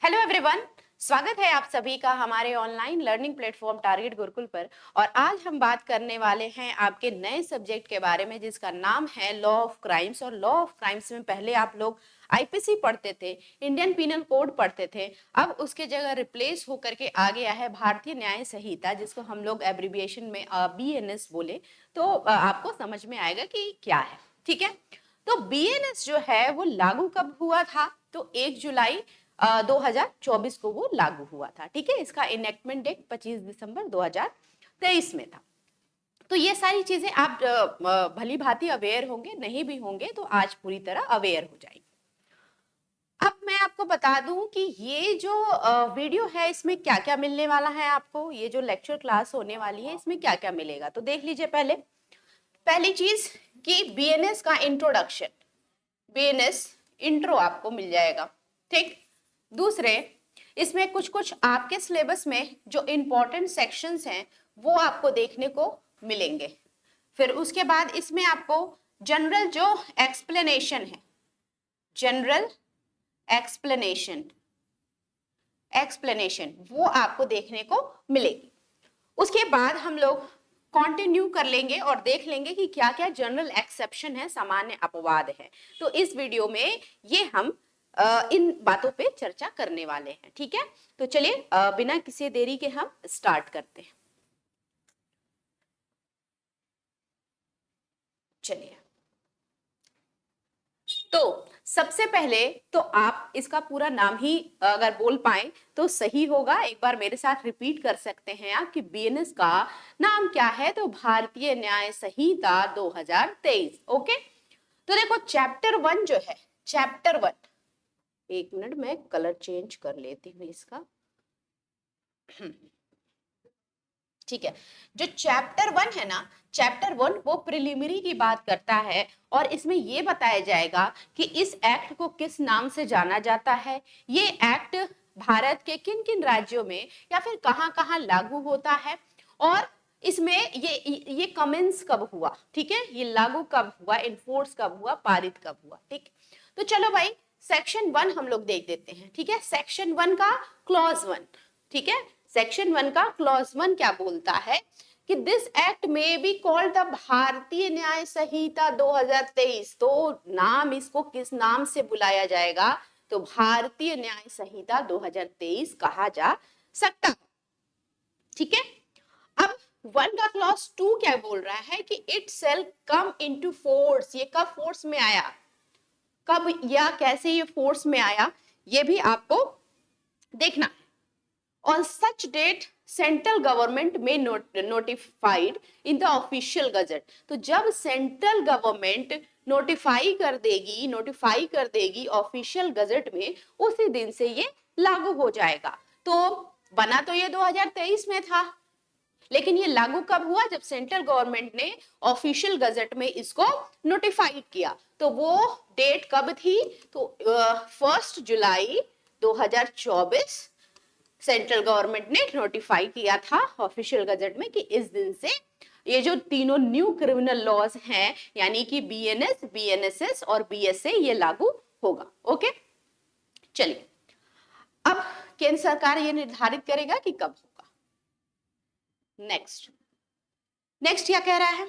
Hello everyone, स्वागत है आप सभी का हमारे online learning platform target Gurukul पर। और आज हम बात करने वाले हैं आपके नए सब्जेक्ट के बारे में जिसका नाम है लॉ ऑफ क्राइम्स। और लॉ ऑफ क्राइम्स में पहले आप लोग आईपीसी पढ़ते थे, इंडियन पीनल कोड पढ़ते थे। अब उसके जगह रिप्लेस होकर के आ गया है भारतीय न्याय संहिता, जिसको हम लोग एब्रिविएशन में बीएनएस बोले तो आपको समझ में आएगा कि क्या है। ठीक है, तो बीएनएस जो है वो लागू कब हुआ था? तो 1 जुलाई 2024 को वो लागू हुआ था। ठीक है, इसका इनेक्टमेंट डेट 25 दिसंबर 2023 में था। तो ये सारी चीजें आप भली भांति अवेयर होंगे, नहीं भी होंगे तो आज पूरी तरह अवेयर हो जाएंगे। अब मैं आपको बता दूं कि ये जो वीडियो है इसमें क्या क्या मिलने वाला है आपको। ये जो लेक्चर क्लास होने वाली है इसमें क्या क्या मिलेगा तो देख लीजिए। पहली चीज कि बीएनएस का इंट्रोडक्शन, बीएनएस इंट्रो आपको मिल जाएगा। ठीक, दूसरे इसमें कुछ कुछ आपके सिलेबस में जो इंपॉर्टेंट सेक्शंस हैं वो आपको देखने को मिलेंगे। फिर उसके बाद इसमें आपको जनरल जो एक्सप्लेनेशन है, जनरल एक्सप्लेनेशन वो आपको देखने को मिलेगी। उसके बाद हम लोग कंटिन्यू कर लेंगे और देख लेंगे कि क्या क्या जनरल एक्सेप्शन है, सामान्य अपवाद है। तो इस वीडियो में ये हम इन बातों पे चर्चा करने वाले हैं। ठीक है, तो चलिए बिना किसी देरी के हम स्टार्ट करते हैं। चलिए, तो सबसे पहले तो आप इसका पूरा नाम ही अगर बोल पाए तो सही होगा। एक बार मेरे साथ रिपीट कर सकते हैं आप कि बीएनएस का नाम क्या है? तो भारतीय न्याय संहिता 2023। ओके, तो देखो चैप्टर 1 जो है, चैप्टर 1, एक मिनट में कलर चेंज कर लेती हूँ इसका। ठीक है, जो चैप्टर 1 है ना, चैप्टर 1 वो प्रिलिमिनरी की बात करता है और इसमें ये बताया जाएगा कि इस एक्ट को किस नाम से जाना जाता है, ये एक्ट भारत के किन किन राज्यों में या फिर कहां कहां लागू होता है, और इसमें ये कमेंस कब हुआ। ठीक है, ये लागू कब हुआ, इनफोर्स कब हुआ, पारित कब हुआ। ठीक, तो चलो भाई सेक्शन 1 हम लोग देख देते हैं। ठीक है, सेक्शन 1 का क्लॉज 1। ठीक है, सेक्शन 1 का क्लॉज 1 क्या बोलता है कि दिस एक्ट में बी कॉल्ड द भारतीय न्याय संहिता 2023। तो नाम इसको किस नाम से बुलाया जाएगा? तो भारतीय न्याय संहिता 2023 कहा जा सकता है। ठीक है, अब 1 का क्लॉज 2 क्या बोल रहा है कि it shall come into force. ये कब फोर्स में आया, कब या कैसे ये फोर्स में आया, ये भी आपको देखना है। On such date, central government में notified in the official gazette. तो जब सेंट्रल गवर्नमेंट नोटिफाई कर देगी ऑफिशियल गजट में, उसी दिन से ये लागू हो जाएगा। तो बना तो ये 2023 में था, लेकिन ये लागू कब हुआ? जब सेंट्रल गवर्नमेंट ने ऑफिशियल गजट में इसको नोटिफाइड किया। तो वो डेट कब थी? तो 1 जुलाई 2024 सेंट्रल गवर्नमेंट ने नोटिफाई किया था ऑफिशियल गजट में कि इस दिन से ये जो तीनों न्यू क्रिमिनल लॉज हैं, यानी कि बीएनएस, बीएनएसएस और बीएसए, ये लागू होगा। ओके, चलिए, अब केंद्र सरकार ये निर्धारित करेगा कि कब होगा। नेक्स्ट क्या कह रहा है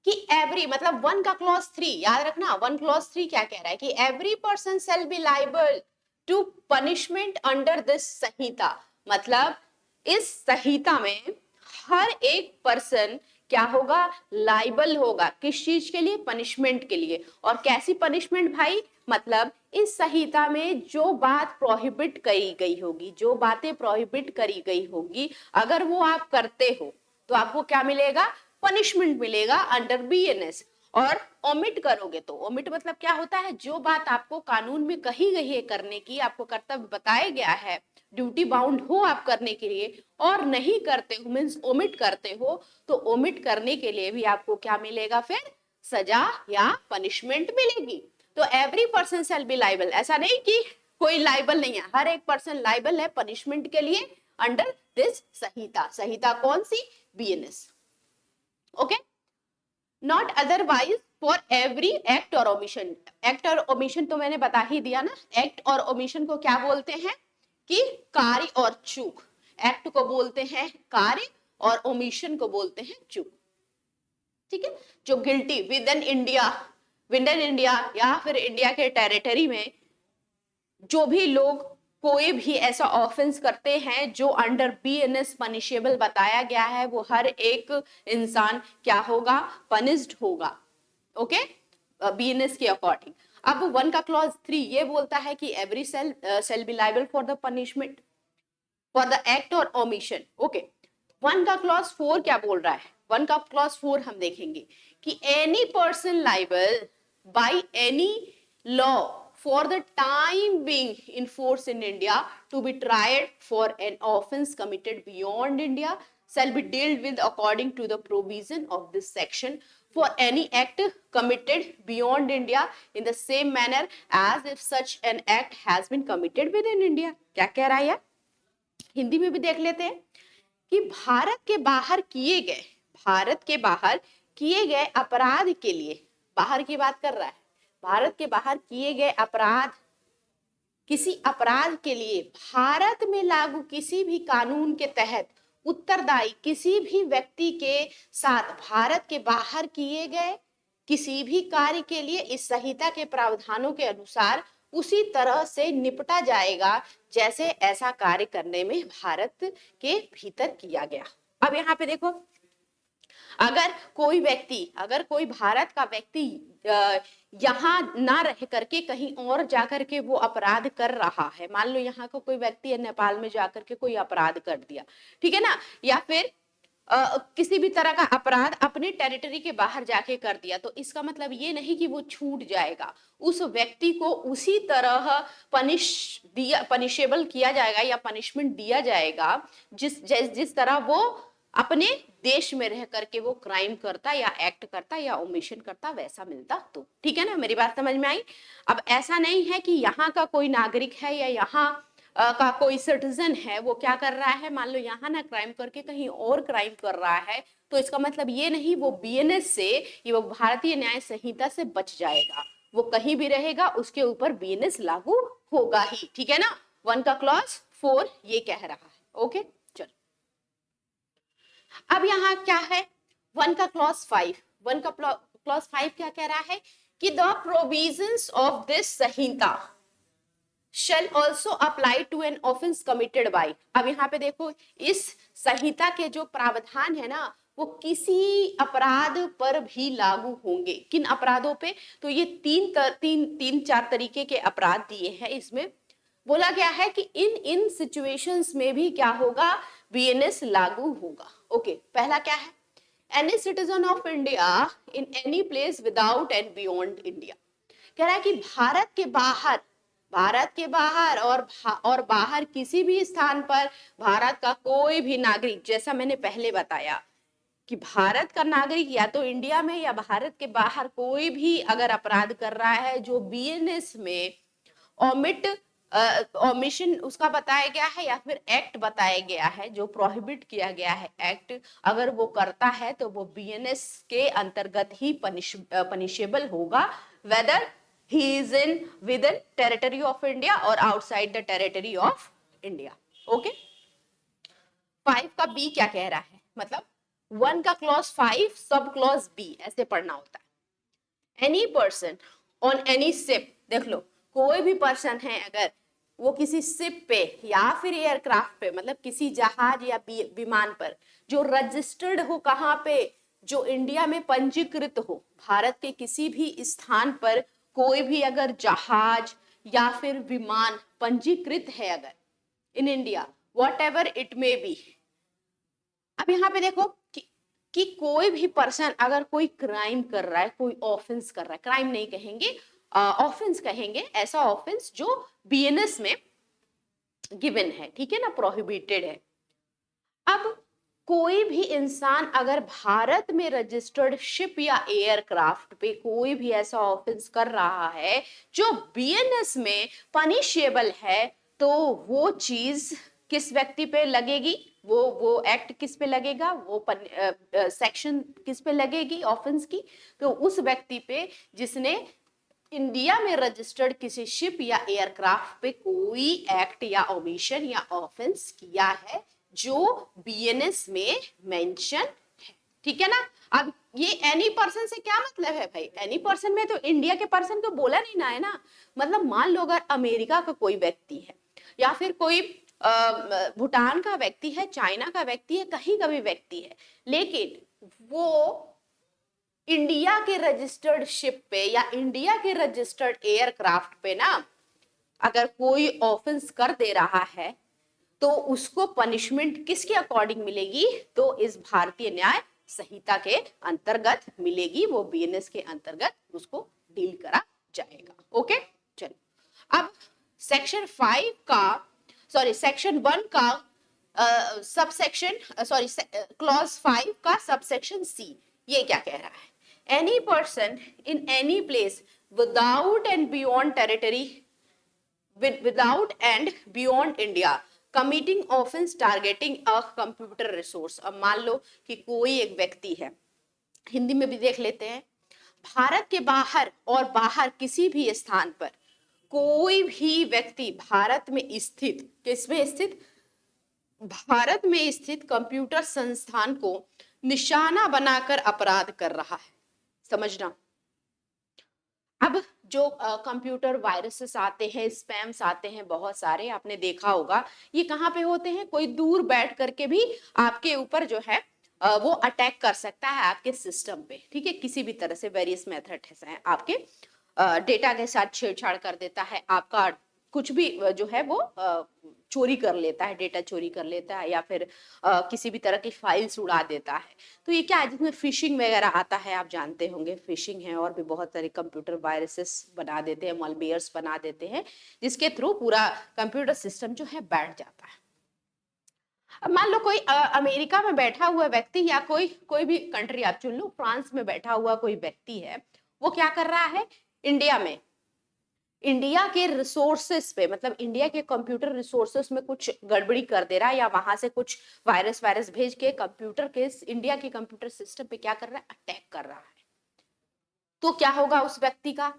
कि एवरी, मतलब 1 का क्लॉज 3 याद रखना। 1 क्लॉज 3 क्या कह रहा है कि every person shall be liable to punishment under this Sanhita. मतलब इस संहिता में हर एक पर्सन क्या होगा? लाइबल होगा। किस चीज के लिए? पनिशमेंट के लिए। और कैसी पनिशमेंट भाई? मतलब इस संहिता में जो बात प्रोहिबिट करी गई होगी, जो बातें प्रोहिबिट करी गई होगी, अगर वो आप करते हो तो आपको क्या मिलेगा? पनिशमेंट मिलेगा अंडर बीएनएस। और ओमिट करोगे तो, ओमिट मतलब क्या होता है? जो बात आपको कानून में कही गई है करने की, आपको कर्तव्य बताया गया है, ड्यूटी बाउंड हो आप करने के लिए, और नहीं करते हो मीन्स ओमिट करते हो, तो ओमिट करने के लिए भी आपको क्या मिलेगा? फिर सजा या पनिशमेंट मिलेगी। तो every person shall be liable, ऐसा नहीं कि कोई लाइबल नहीं है, हर एक पर्सन लाइबल है पनिशमेंट के लिए अंडर दिस संहिता। संहिता कौन सी? BNS. Okay, not otherwise for every act और ओमिशन। एक्ट और ओमिशन तो मैंने बता ही दिया ना, एक्ट और ओमिशन को क्या बोलते हैं कि कार्य और चूक। एक्ट को बोलते हैं कार्य और ओमिशन को बोलते हैं चूक, ठीक है। जो गिल्टी विद इन इंडिया या फिर इंडिया के टेरिटरी में जो भी लोग कोई भी ऐसा ऑफेंस करते हैं जो अंडर बीएनएस पनिशेबल बताया गया है, वो हर एक इंसान क्या होगा, पनिश्ड होगा, ओके, बीएनएस के अकॉर्डिंग। अब 1 का क्लॉज 3 ये बोलता है कि every shall be liable for the punishment for the act और ओमिशन, ओके। 1 का क्लॉज 4 क्या बोल रहा है, 1 का क्लॉज 4 हम देखेंगे कि any person liable by any law for the time being in force in India to be tried for an offence committed beyond India shall be dealt with according to the provision of this section for any act committed beyond India in the same manner as if such an act has been committed within India। क्या कह रहा है यार, हिंदी में भी देख लेते हैं कि भारत के बाहर किए गए अपराध के लिए, बाहर की बात कर रहा है, भारत के बाहर किए गए अपराध, किसी अपराध के लिए भारत में लागू किसी भी कानून के तहत उत्तरदायी किसी भी व्यक्ति के साथ भारत के बाहर किए गए किसी भी कार्य के लिए इस संहिता के प्रावधानों के अनुसार उसी तरह से निपटा जाएगा जैसे ऐसा कार्य करने में भारत के भीतर किया गया। अब यहाँ पे देखो, अगर कोई भारत का व्यक्ति यहाँ ना रह करके कहीं और जाकर के वो अपराध कर रहा है, मान लो यहाँ का कोई व्यक्ति है नेपाल में जाकर के कोई अपराध कर दिया, ठीक है ना, या फिर किसी भी तरह का अपराध अपने टेरिटरी के बाहर जाके कर दिया, तो इसका मतलब ये नहीं कि वो छूट जाएगा, उस व्यक्ति को उसी तरह पनिशेबल किया जाएगा या पनिशमेंट दिया जाएगा जिस तरह वो अपने देश में रह करके वो क्राइम करता या एक्ट करता या ओमिशन करता, वैसा मिलता तो, ठीक है ना, मेरी बात समझ में आई। अब ऐसा नहीं है कि यहाँ का कोई नागरिक है या यहाँ का कोई सिटीजन है वो क्या कर रहा है, मान लो यहाँ ना क्राइम करके कहीं और क्राइम कर रहा है, तो इसका मतलब ये नहीं वो बीएनएस से, ये वो भारतीय न्याय संहिता से बच जाएगा, वो कहीं भी रहेगा उसके ऊपर बीएनएस लागू होगा ही, ठीक है ना। 1 का क्लॉज 4 ये कह रहा है, ओके। अब यहाँ क्या है, 1 का क्लॉज 5, 1 का क्लॉज 5 क्या कह रहा है कि the provisions of this Samhita shall also apply to an offense committed by। अब यहाँ पे देखो, इस संहिता के जो प्रावधान है ना वो किसी अपराध पर भी लागू होंगे। किन अपराधों पे, तो ये तीन चार तरीके के अपराध दिए हैं, इसमें बोला गया है कि इन सिचुएशंस में भी क्या होगा, बीएनएस लागू होगा, ओके। पहला क्या है, any citizen of India in any place without and beyond India, कह रहा है कि भारत के बाहर और बाहर किसी भी स्थान पर भारत का कोई भी नागरिक, जैसा मैंने पहले बताया कि भारत का नागरिक या तो इंडिया में या भारत के बाहर कोई भी अगर अपराध कर रहा है जो बीएनएस में ओमिशन उसका बताया गया है या फिर एक्ट बताया गया है जो प्रोहिबिट किया गया है एक्ट, अगर वो करता है तो वो बीएनएस के अंतर्गत ही पनिशेबल होगा, weather he is in within territory of India or outside the territory of India, okay। 5 का बी क्या कह रहा है, मतलब 1 का क्लॉज 5 सब क्लॉज बी ऐसे पढ़ना होता है। Any person on any ship, देख लो कोई भी पर्सन है अगर वो किसी शिप पे या फिर एयरक्राफ्ट पे, मतलब किसी जहाज या विमान पर जो रजिस्टर्ड हो, कहाँ पे, जो इंडिया में पंजीकृत हो, भारत के किसी भी स्थान पर कोई भी अगर जहाज या फिर विमान पंजीकृत है अगर in India, what ever it may be. अब यहाँ पे देखो कि कोई भी पर्सन अगर कोई क्राइम कर रहा है, कोई ऑफेंस कर रहा है, क्राइम नहीं कहेंगे, ऑफेंस कहेंगे, ऐसा ऑफेंस जो बीएनएस में गिवन है, ठीक है ना, प्रोहिबिटेड है। अब कोई भी इंसान अगर भारत में रजिस्टर्ड शिप या एयरक्राफ्ट पे कोई भी ऐसा ऑफेंस कर रहा है जो बीएनएस में पनिशेबल है, तो वो चीज किस व्यक्ति पे लगेगी, वो एक्ट किस पे लगेगा, वो सेक्शन किस पे लगेगी ऑफेंस की, तो उस व्यक्ति पे जिसने इंडिया में रजिस्टर्ड किसी शिप या एयरक्राफ्ट पे कोई एक्ट या ओमिशन या ऑफेंस किया है जो बीएनएस में मेंशन है। ठीक है ना। अब ये एनी पर्सन से क्या मतलब है भाई, एनी पर्सन में तो इंडिया के पर्सन को बोला नहीं ना है ना। मतलब मान लो अगर अमेरिका का कोई व्यक्ति है या फिर कोई भूटान का व्यक्ति है, चाइना का व्यक्ति है, कहीं का भी व्यक्ति है, लेकिन वो इंडिया के रजिस्टर्ड शिप पे या इंडिया के रजिस्टर्ड एयरक्राफ्ट पे ना अगर कोई ऑफेंस कर दे रहा है तो उसको पनिशमेंट किसके अकॉर्डिंग मिलेगी, तो इस भारतीय न्याय संहिता के अंतर्गत मिलेगी, वो बीएनएस के अंतर्गत उसको डील करा जाएगा। ओके चलो अब सेक्शन 5 का सेक्शन 1 का सबसेक्शन क्लॉज 5 का सबसेक्शन सी ये क्या कह रहा है, any person in any place without and beyond territory without and beyond India committing offense targeting a computer resource। अब मान लो कि कोई एक व्यक्ति है, हिंदी में भी देख लेते हैं, भारत के बाहर और बाहर किसी भी स्थान पर कोई भी व्यक्ति भारत में स्थित, किसमें स्थित, भारत में स्थित कंप्यूटर संस्थान को निशाना बनाकर अपराध कर रहा है। समझना, अब जो कंप्यूटर वायरसेस आते हैं, स्पैम्स आते हैं बहुत सारे, आपने देखा होगा, ये कहाँ पे होते हैं, कोई दूर बैठ करके भी आपके ऊपर जो है वो अटैक कर सकता है आपके सिस्टम पे। ठीक है, किसी भी तरह से वेरियस मेथड है, आपके डेटा के साथ छेड़छाड़ कर देता है, आपका कुछ भी जो है वो चोरी कर लेता है, डेटा चोरी कर लेता है, या फिर किसी भी तरह की फाइल्स उड़ा देता है। तो ये क्या है, जिसमें फिशिंग वगैरह आता है, आप जानते होंगे फिशिंग है, और भी बहुत सारे कंप्यूटर वायरसेस बना देते हैं, मॉलवेयर्स बना देते हैं, जिसके थ्रू पूरा कंप्यूटर सिस्टम जो है बैठ जाता है। अब मान लो कोई अमेरिका में बैठा हुआ व्यक्ति या कोई भी कंट्री आप चुन लो, फ्रांस में बैठा हुआ कोई व्यक्ति है, वो क्या कर रहा है, इंडिया में इंडिया के रिसोर्सेस पे, मतलब इंडिया के कंप्यूटर रिसोर्सेस में कुछ गड़बड़ी कर दे रहा है, या वहां से कुछ वायरस भेज के कंप्यूटर के, इंडिया के कंप्यूटर सिस्टम पे क्या कर रहा है, अटैक कर रहा है। तो क्या होगा उस व्यक्ति का,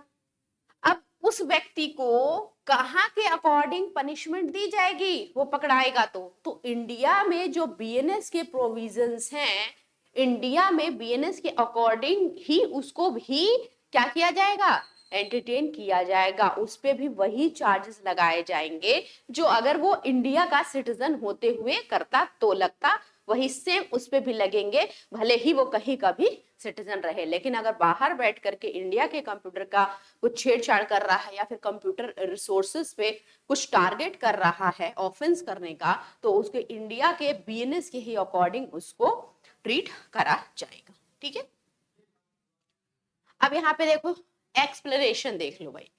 अब उस व्यक्ति को कहां के अकॉर्डिंग पनिशमेंट दी जाएगी, वो पकड़ाएगा तो इंडिया में जो बीएनएस के प्रोविजंस हैं, इंडिया में बीएनएस के अकॉर्डिंग ही उसको भी क्या किया जाएगा, एंटरटेन किया जाएगा, उस पे भी वही चार्जेस लगाए जाएंगे जो अगर वो इंडिया का सिटीजन होते हुए करता तो लगता, वही सेम उस पे भी लगेंगे, भले ही वो कहीं का भी सिटीजन रहे। लेकिन अगर बाहर बैठ करके इंडिया के कंप्यूटर का कुछ छेड़छाड़ कर रहा है या फिर कंप्यूटर रिसोर्सेस पे कुछ टारगेट कर रहा है ऑफेंस करने का, तो उसके इंडिया के बीएनएस के ही अकॉर्डिंग उसको ट्रीट करा जाएगा। ठीक है, अब यहाँ पे देखो एक्सप्लेनेशन देख लो भाई,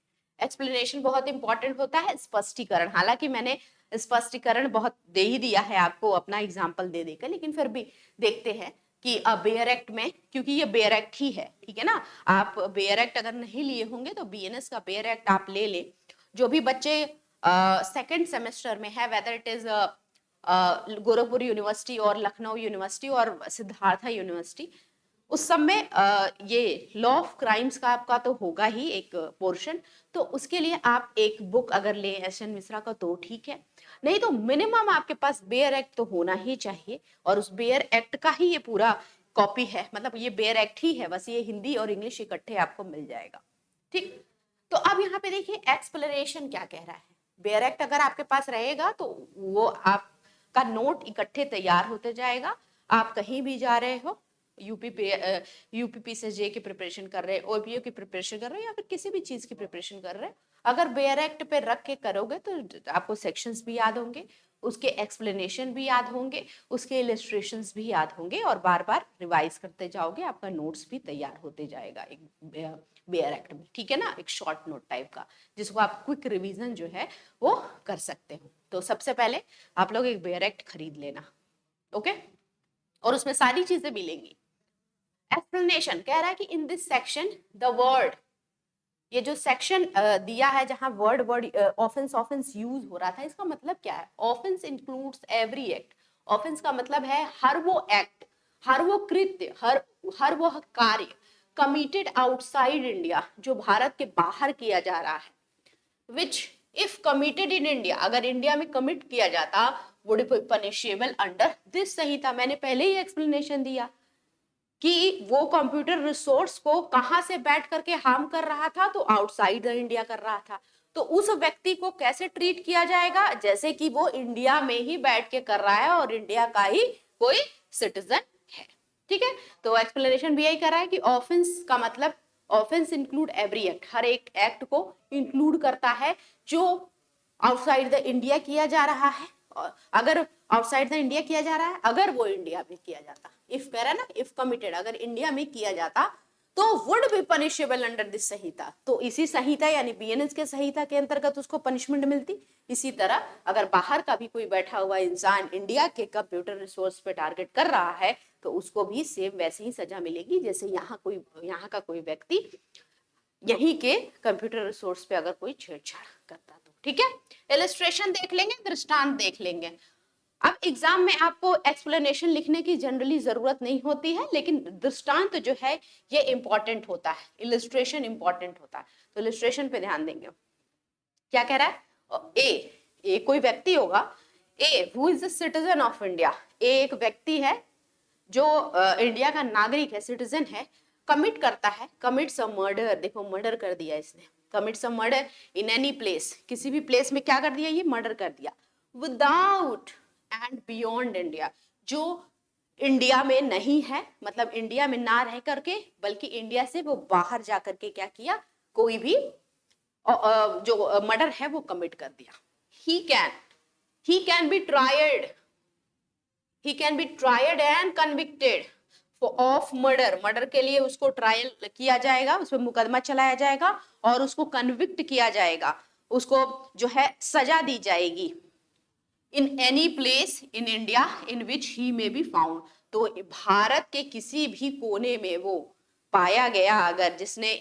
एक्सप्लेनेशन बहुत इंपॉर्टेंट होता है, स्पष्टीकरण। हालांकि मैंने स्पष्टीकरण बहुत दे ही दिया है आपको अपना एग्जांपल दे देकर, लेकिन फिर भी देखते हैं कि बेयर एक्ट में, क्योंकि ये बेयर एक्ट ही है, ठीक है ना, आप बेयर एक्ट अगर नहीं लिए होंगे तो बीएनएस का बेयर एक्ट आप ले लें। जो भी बच्चे सेकेंड सेमेस्टर में है, whether it is Gorakhpur university और लखनऊ यूनिवर्सिटी और सिद्धार्थ यूनिवर्सिटी, उस सब में ये लॉ ऑफ क्राइम्स का आपका तो होगा ही एक पोर्शन, तो उसके लिए आप एक बुक अगर लें एस.एन. मिश्रा का तो ठीक है, नहीं तो मिनिमम आपके पास बेयर एक्ट तो होना ही चाहिए, और उस बेयर एक्ट का ही ये पूरा कॉपी है, मतलब ये बेयर एक्ट ही है, बस ये हिंदी और इंग्लिश इकट्ठे आपको मिल जाएगा। ठीक, तो अब यहाँ पे देखिए एक्सप्लेनेशन क्या कह रहा है, बेयर एक्ट अगर आपके पास रहेगा तो वो आपका नोट इकट्ठे तैयार होते जाएगा, आप कहीं भी जा रहे हो, यूपीपी से जे की प्रिपरेशन कर रहे हैं, ओपीओ की प्रिपरेशन कर रहे हैं, या फिर किसी भी चीज की प्रिपरेशन कर रहे हैं, अगर बेयर एक्ट पे रख के करोगे तो आपको सेक्शंस भी याद होंगे, उसके एक्सप्लेनेशन भी याद होंगे, उसके इलस्ट्रेशंस भी याद होंगे, और बार बार रिवाइज करते जाओगे, आपका नोट्स भी तैयार होते जाएगा एक बेयर एक्ट में। ठीक है ना, एक शॉर्ट नोट टाइप का, जिसको आप क्विक रिवीजन जो है वो कर सकते हो। तो सबसे पहले आप लोग एक बेयर एक्ट खरीद लेना, ओके, और उसमें सारी चीजें मिलेंगी। एक्सप्लेनेशन कह रहा है कि in this section the word ये जो सेक्शन दिया है जहां word word offence offence use हो रहा था, इसका मतलब क्या है? Offence includes every act. Offence का मतलब है हर वो एक्ट, हर वो कृत्य, हर वो कार्य कमिटेड आउटसाइड इंडिया, जो भारत के बाहर किया जा रहा है, which if committed in India, अगर इंडिया में कमिट किया जाता, would be punishable under this Sanhita. मैंने पहले ही एक्सप्लेनेशन दिया कि वो कंप्यूटर रिसोर्स को कहां से बैठ करके हार्म कर रहा था, तो आउटसाइड इंडिया कर रहा था। तो उस व्यक्ति को कैसे ट्रीट किया जाएगा? जैसे कि वो इंडिया में ही बैठ के कर रहा है और इंडिया का ही कोई सिटीजन है। ठीक है, तो एक्सप्लेनेशन भी यही कर रहा है कि ऑफेंस का मतलब, ऑफेंस इंक्लूड एवरी एक्ट, हर एक एक्ट को इंक्लूड करता है जो आउटसाइड द इंडिया किया जा रहा है। और अगर आउटसाइड द इंडिया किया जा रहा है, अगर वो इंडिया में किया जाता, इफ कह रहा है ना, इफ कमिटेड, अगर इंडिया में किया जाता तो would be punishable under this Sanhita, तो इसी संहिता यानी बीएनएस के संहिता के अंतर्गत उसको पनिशमेंट मिलती। इसी तरह अगर बाहर का भी कोई बैठा हुआ इंसान इंडिया के कंप्यूटर रिसोर्स पे टारगेट कर रहा है, तो उसको भी सेम वैसे ही सजा मिलेगी जैसे यहाँ का कोई व्यक्ति यहीं के कंप्यूटर रिसोर्स पे अगर कोई छेड़छाड़ करता तो। ठीक है, इलस्ट्रेशन देख लेंगे, दृष्टांत देख लेंगे। अब एग्जाम में आपको एक्सप्लेनेशन लिखने की जनरली जरूरत नहीं होती है, लेकिन दृष्टांत जो है ये इंपॉर्टेंट होता है, इलस्ट्रेशन इंपॉर्टेंट होता है। तो इलस्ट्रेशन पे ध्यान देंगे। क्या कह रहा है? ए कोई व्यक्ति होगा, a who is the citizen of India, ए एक व्यक्ति है जो इंडिया का नागरिक है, सिटीजन है, कमिट करता है, कमिट्स अ मर्डर, देखो मर्डर कर दिया इसने, commits a murder in any place, किसी भी प्लेस में क्या कर दिया, ये मर्डर कर दिया, विदाउट एंड बियॉन्ड इंडिया, जो इंडिया में नहीं है, मतलब इंडिया में ना रह करके, बल्कि इंडिया से वो बाहर जा करके क्या किया, कोई भी जो मर्डर है वो कमिट कर दिया। he can be tried and convicted of murder, murder के लिए उसको ट्रायल किया जाएगा, उस पर मुकदमा चलाया जाएगा और उसको कन्विक्ट किया जाएगा, उसको जो है सजा दी जाएगी। In any place in India in which he may be found, तो भारत के किसी भी कोने में वो पाया गया, अगर जिसने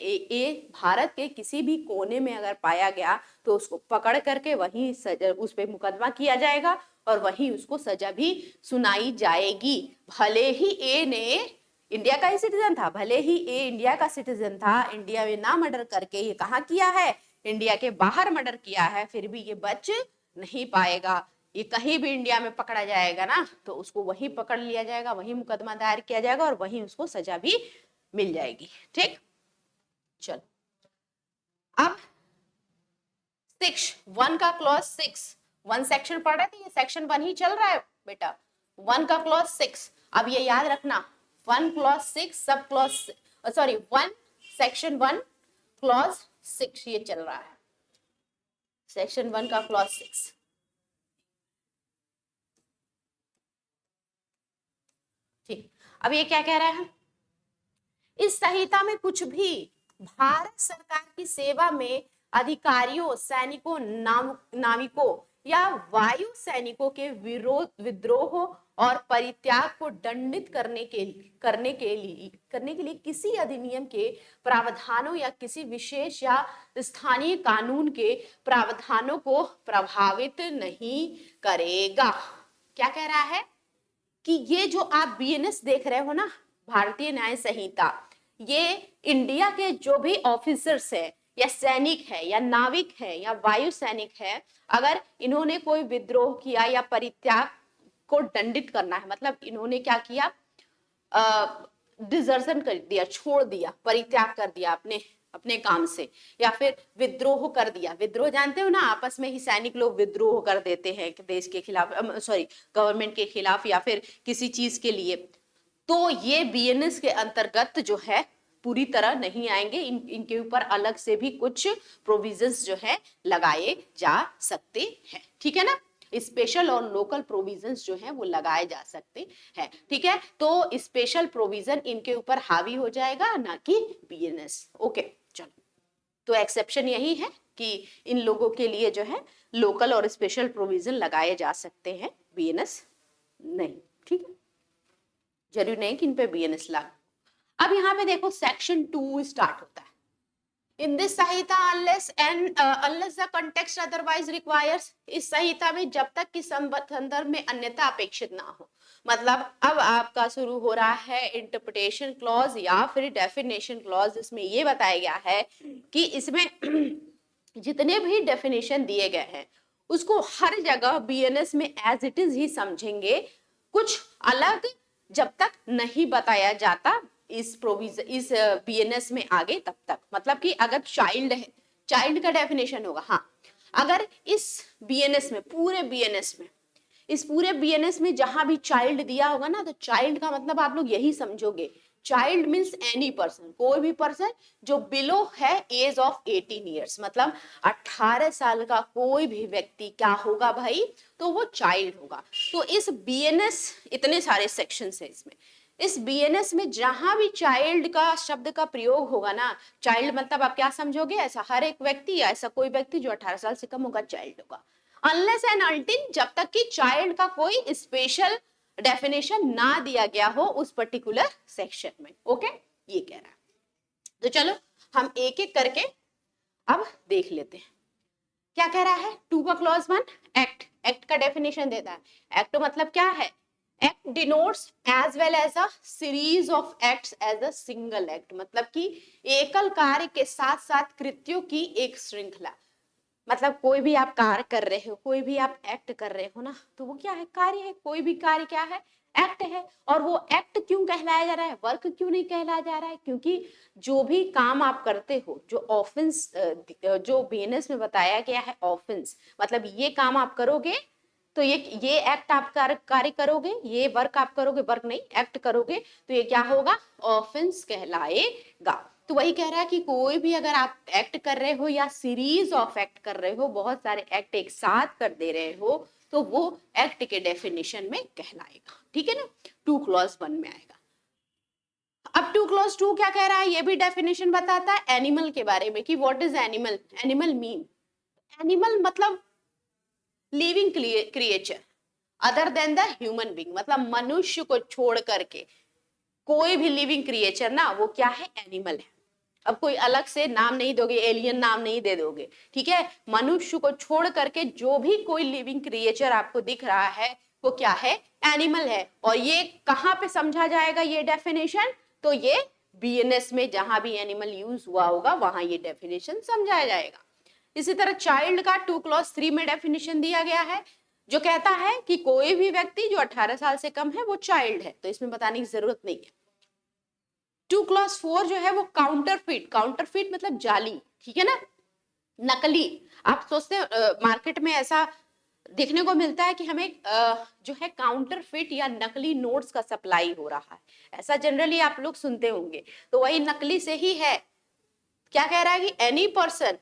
भारत के किसी भी कोने में अगर पाया गया, तो उसको पकड़ करके वहीं सजा, उस पर मुकदमा किया जाएगा और वहीं उसको सजा भी सुनाई जाएगी। भले ही ए ने इंडिया का ही सिटीजन था, भले ही ए इंडिया का सिटीजन था, इंडिया में ना मर्डर करके ये कहाँ किया है, इंडिया के बाहर मर्डर किया है, फिर भी ये बच नहीं पाएगा। ये कहीं भी इंडिया में पकड़ा जाएगा ना, तो उसको वहीं पकड़ लिया जाएगा, वहीं मुकदमा दायर किया जाएगा और वहीं उसको सजा भी मिल जाएगी। ठीक, चलो अब 1 का क्लॉज 6, 1 सेक्शन पढ़ रहे थे, ये सेक्शन 1 ही चल रहा है बेटा, 1 का क्लॉज 6। अब ये याद रखना, 1 clause 6 sub clause, sorry 1 section 1 clause 6 ये चल रहा है, सेक्शन 1 का क्लॉज 6। ठीक, अब ये क्या कह रहा है, इस संहिता में कुछ भी भारत सरकार की सेवा में अधिकारियों, सैनिकों, नाविकों या वायु सैनिकों के विद्रोह और परित्याग को दंडित करने के लिए किसी अधिनियम के प्रावधानों या किसी विशेष या स्थानीय कानून के प्रावधानों को प्रभावित नहीं करेगा। क्या कह रहा है कि ये जो आप बीएनएस देख रहे हो ना, भारतीय न्याय संहिता, ये इंडिया के जो भी ऑफिसर्स है या सैनिक है या नाविक है या वायु सैनिक है, अगर इन्होंने कोई विद्रोह किया या परित्याग को दंडित करना है, मतलब इन्होंने क्या किया, डिजर्शन कर दिया, छोड़ दिया, परित्याग कर दिया अपने काम से, या फिर विद्रोह कर दिया, विद्रोह जानते हो ना, आपस में ही सैनिक लोग विद्रोह कर देते हैं देश के खिलाफ, सॉरी गवर्नमेंट के खिलाफ या फिर किसी चीज के लिए, तो ये बीएनएस के अंतर्गत जो है पूरी तरह नहीं आएंगे, इनके ऊपर अलग से भी कुछ प्रोविजंस जो है लगाए जा सकते हैं। ठीक है ना, स्पेशल और लोकल प्रोविजंस जो है वो लगाए जा सकते हैं। ठीक है, तो स्पेशल प्रोविजन इनके ऊपर हावी हो जाएगा, ना कि बीएनएस। ओके, चलो, तो एक्सेप्शन यही है कि इन लोगों के लिए जो है लोकल और स्पेशल प्रोविजन लगाए जा सकते हैं, बीएनएस नहीं। ठीक है, जरूरी नहीं कि इन पे बीएनएस लागू। अब यहाँ पे देखो सेक्शन 2 स्टार्ट होता है, in this Samhita unless the context otherwise requires, इस संहिता में जब तक कि संदर्भ में अन्यथा अपेक्षित ना हो। मतलब अब आपका शुरू हो रहा है इंटरप्रिटेशन क्लॉज या फिर डेफिनेशन क्लॉज। इसमें ये बताया गया है कि इसमें जितने भी डेफिनेशन दिए गए हैं उसको हर जगह बीएनएस में एज इट इज ही समझेंगे, कुछ अलग जब तक नहीं बताया जाता इस प्रोविजन इस बीएनएस में आगे तब तक। मतलब कि अगर चाइल्ड है, चाइल्ड का डेफिनेशन होगा, हाँ अगर इस बीएनएस में पूरे बीएनएस में इस पूरे बीएनएस में जहां भी चाइल्ड दिया होगा ना, तो चाइल्ड का मतलब आप लोग यही समझोगे, चाइल्ड मीन्स एनी पर्सन, कोई भी पर्सन जो बिलो है एज ऑफ 18 ईयर्स, मतलब 18 साल का कोई भी व्यक्ति क्या होगा भाई, तो वो चाइल्ड होगा। तो इस बीएनएस इतने सारे सेक्शन है इसमें, इस बीएनएस में जहां भी चाइल्ड का शब्द का प्रयोग होगा ना, चाइल्ड मतलब आप क्या समझोगे, ऐसा हर एक व्यक्ति या ऐसा कोई व्यक्ति जो 18 साल से कम होगा चाइल्ड होगा। अनलेस एंड अनटिल, जब तक कि चाइल्ड का कोई स्पेशल डेफिनेशन ना दिया गया हो उस पर्टिकुलर सेक्शन में। ओके, ये कह रहा है। तो चलो हम एक एक करके अब देख लेते हैं क्या कह रहा है। 2 का क्लॉज 1 एक्ट, एक्ट का डेफिनेशन देता है। एक्ट मतलब क्या है, act denotes as well as a series of acts as a single act, मतलब कि एकल कार्य के साथ साथ कृत्यों की एक श्रृंखला। मतलब कोई भी आप कार्य कर रहे हो, कोई भी आप एक्ट कर रहे हो ना, तो वो क्या है, कार्य है। कोई भी कार्य क्या है, एक्ट है। और वो एक्ट क्यों कहलाया जा रहा है, वर्क क्यों नहीं कहलाया जा रहा है, क्योंकि जो भी काम आप करते हो, जो ऑफेंस जो बीएनएस में बताया गया है ऑफेंस, मतलब ये काम आप करोगे तो ये एक्ट आप कार्य करोगे, ये वर्क आप करोगे, वर्क नहीं एक्ट करोगे, तो ये क्या होगा, ऑफेंस कहलाएगा। तो वही कह रहा है कि कोई भी अगर आप एक्ट कर रहे हो या सीरीज ऑफ एक्ट कर रहे हो, बहुत सारे एक्ट एक साथ कर दे रहे हो, तो वो एक्ट के डेफिनेशन में कहलाएगा। ठीक है ना, 2 क्लॉज 1 में आएगा। अब 2 क्लॉज 2 क्या कह रहा है, ये भी डेफिनेशन बताता है एनिमल के बारे में कि what is animal. Animal mean, animal मतलब living creature other than the human being, मतलब मनुष्य को छोड़ करके कोई भी लिविंग क्रिएचर ना, वो क्या है, एनिमल है। अब कोई अलग से नाम नहीं दोगे, एलियन नाम नहीं दे दोगे, ठीक है। मनुष्य को छोड़ करके जो भी कोई लिविंग क्रिएचर आपको दिख रहा है वो क्या है, एनिमल है। और ये कहां पे समझा जाएगा ये डेफिनेशन, तो ये बीएनएस में जहां भी एनिमल यूज हुआ होगा वहां ये डेफिनेशन समझाया जाएगा। इसी तरह चाइल्ड का 2 क्लॉज 3 में डेफिनेशन दिया गया है, जो कहता है कि कोई भी व्यक्ति जो 18 साल से कम है वो चाइल्ड है, तो इसमें बताने की जरूरत नहीं है। 2 क्लॉज 4 जो है वो काउंटरफिट, काउंटरफिट मतलब जाली, ठीक है ना, नकली। आप सोचते हैं मार्केट में ऐसा देखने को मिलता है कि हमें जो है काउंटरफिट या नकली नोट्स का सप्लाई हो रहा है, ऐसा जनरली आप लोग सुनते होंगे, तो वही नकली से ही है। क्या कह रहा है कि any person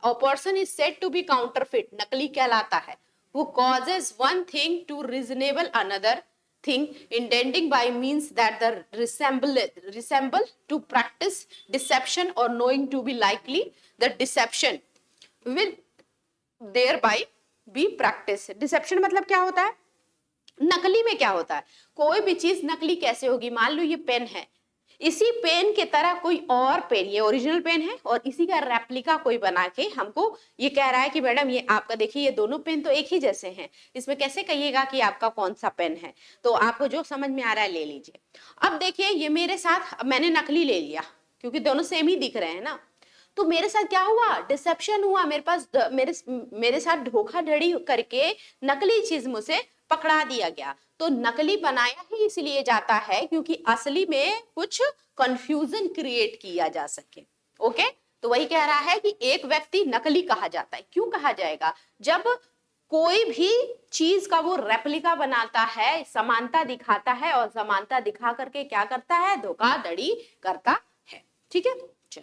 person is said to be counterfeit, नकली कहलाता है, who causes one thing to resemble another thing, intending by means that the resemble to practice deception or knowing to be likely the deception will thereby be practiced। deception मतलब क्या होता है, नकली में क्या होता है, कोई भी चीज नकली कैसे होगी, मान लो ये पेन है, इसी पेन के तरह कोई और पेन, ये ओरिजिनल पेन है और इसी का रेप्लिका कोई बना के हमको ये कह रहा है कि मैडम ये आपका देखिए ये दोनों पेन तो एक ही जैसे हैं, इसमें कैसे कहिएगा कि आपका कौन सा पेन है, तो आपको जो समझ में आ रहा है ले लीजिए। अब देखिए ये मेरे साथ मैंने नकली ले लिया क्योंकि दोनों सेम ही दिख रहे हैं ना, तो मेरे साथ क्या हुआ, डिसेप्शन हुआ, मेरे पास मेरे साथ धोखाधड़ी करके नकली चीज मुझसे पकड़ा दिया गया। तो नकली बनाया ही इसलिए जाता है क्योंकि असली में कुछ कंफ्यूजन क्रिएट किया जा सके। ओके, तो वही कह रहा है कि एक व्यक्ति नकली कहा जाता है, क्यों कहा जाएगा, जब कोई भी चीज का वो रेप्लिका बनाता है, समानता दिखाता है और समानता दिखा करके क्या करता है, धोखाधड़ी करता है। ठीक है, चल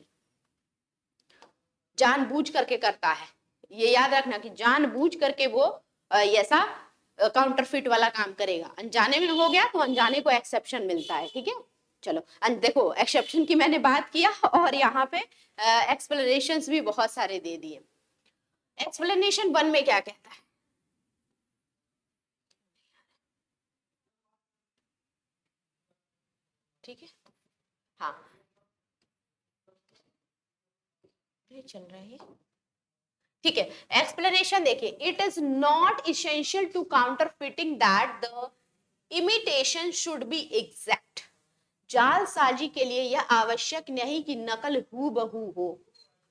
जानबूझ करके करता है, ये याद रखना कि जानबूझ करके वो ऐसा काउंटरफिट वाला काम करेगा। अनजाने में हो गया तो अनजाने को एक्सेप्शन मिलता है। ठीक है, चलो देखो एक्सेप्शन की मैंने बात किया और यहाँ पे एक्सप्लेनेशंस भी बहुत सारे दे दिए। एक्सप्लेनेशन 1 में क्या कहता है, ठीक है, हाँ चल रहा है, ठीक है। एक्सप्लेनेशन देखिए, it is not essential to counterfeiting that the imitation should be exact. जालसाजी के लिए यह आवश्यक नहीं कि नकल हूबहू हो।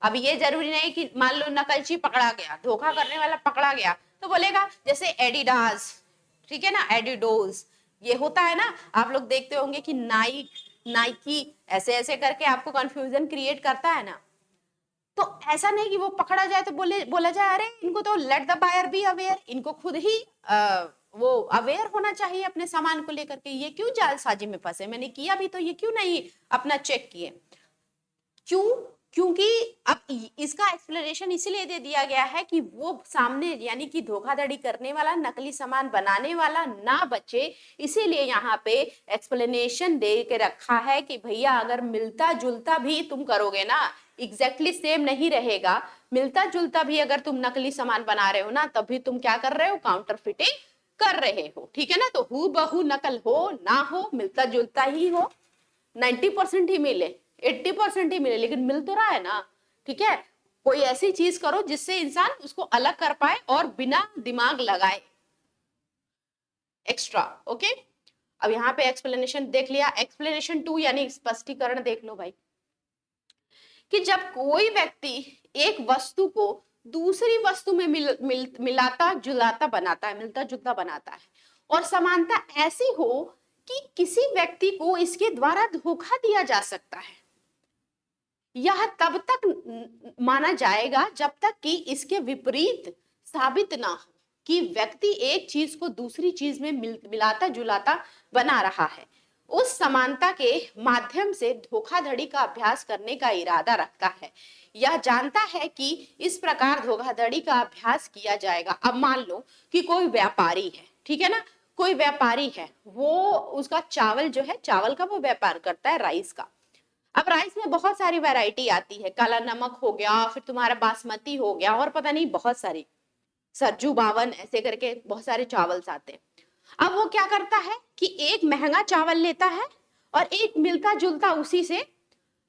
अब ये जरूरी नहीं कि मान लो नकलची पकड़ा गया, धोखा करने वाला पकड़ा गया, तो बोलेगा जैसे एडिडास, ठीक है ना, एडिडोज, ये होता है ना, आप लोग देखते होंगे कि नाइक, नाइकी, ऐसे ऐसे करके आपको कंफ्यूजन क्रिएट करता है ना। तो ऐसा नहीं कि वो पकड़ा जाए तो बोला जाए अरे इनको तो let the buyer be aware, इनको खुद ही वो अवेयर होना चाहिए अपने सामान को लेकर के, ये क्यों जालसाजी में फंसे, मैंने किया भी तो ये क्यों नहीं अपना चेक किए। क्यों? क्योंकि अब इसका एक्सप्लेनेशन इसीलिए दे दिया गया है कि वो सामने यानी कि धोखाधड़ी करने वाला, नकली सामान बनाने वाला ना बचे, इसीलिए यहाँ पे एक्सप्लेनेशन दे के रखा है कि भैया अगर मिलता जुलता भी तुम करोगे ना, एग्जैक्टली सेम नहीं रहेगा, मिलता जुलता भी अगर तुम नकली सामान बना रहे हो ना, तभी तुम क्या कर रहे हो, काउंटर फिटिंग कर रहे हो, ठीक है ना। तो हु बहू नकल हो ना हो, मिलता जुलता ही हो, 90% ही मिले, 80% ही मिले, लेकिन मिल तो रहा है ना, ठीक है। कोई ऐसी चीज करो जिससे इंसान उसको अलग कर पाए और बिना दिमाग लगाए, एक्स्ट्रा, ओके। अब यहाँ पे एक्सप्लेनेशन देख लिया, एक्सप्लेनेशन 2 यानी स्पष्टीकरण देख लो भाई, कि जब कोई व्यक्ति एक वस्तु को दूसरी वस्तु में मिलाता जुलाता बनाता है, मिलता जुलता बनाता है, और समानता ऐसी हो कि किसी व्यक्ति को इसके द्वारा धोखा दिया जा सकता है, यह तब तक माना जाएगा जब तक कि इसके विपरीत साबित ना हो कि व्यक्ति एक चीज को दूसरी चीज में मिलाता जुलाता बना रहा है, उस समानता के माध्यम से धोखाधड़ी का अभ्यास करने का इरादा रखता है, यह जानता है कि इस प्रकार धोखाधड़ी का अभ्यास किया जाएगा। अब मान लो कि कोई व्यापारी है, ठीक है ना, कोई व्यापारी है, वो उसका चावल जो है, चावल का वो व्यापार करता है, राइस का। अब राइस में बहुत सारी वैरायटी आती है, काला नमक हो गया, फिर तुम्हारा बासमती हो गया, और पता नहीं बहुत सारी, सरजू बावन, ऐसे करके बहुत सारे चावल्स आते हैं। अब वो क्या करता है कि एक महंगा चावल लेता है और एक मिलता जुलता उसी से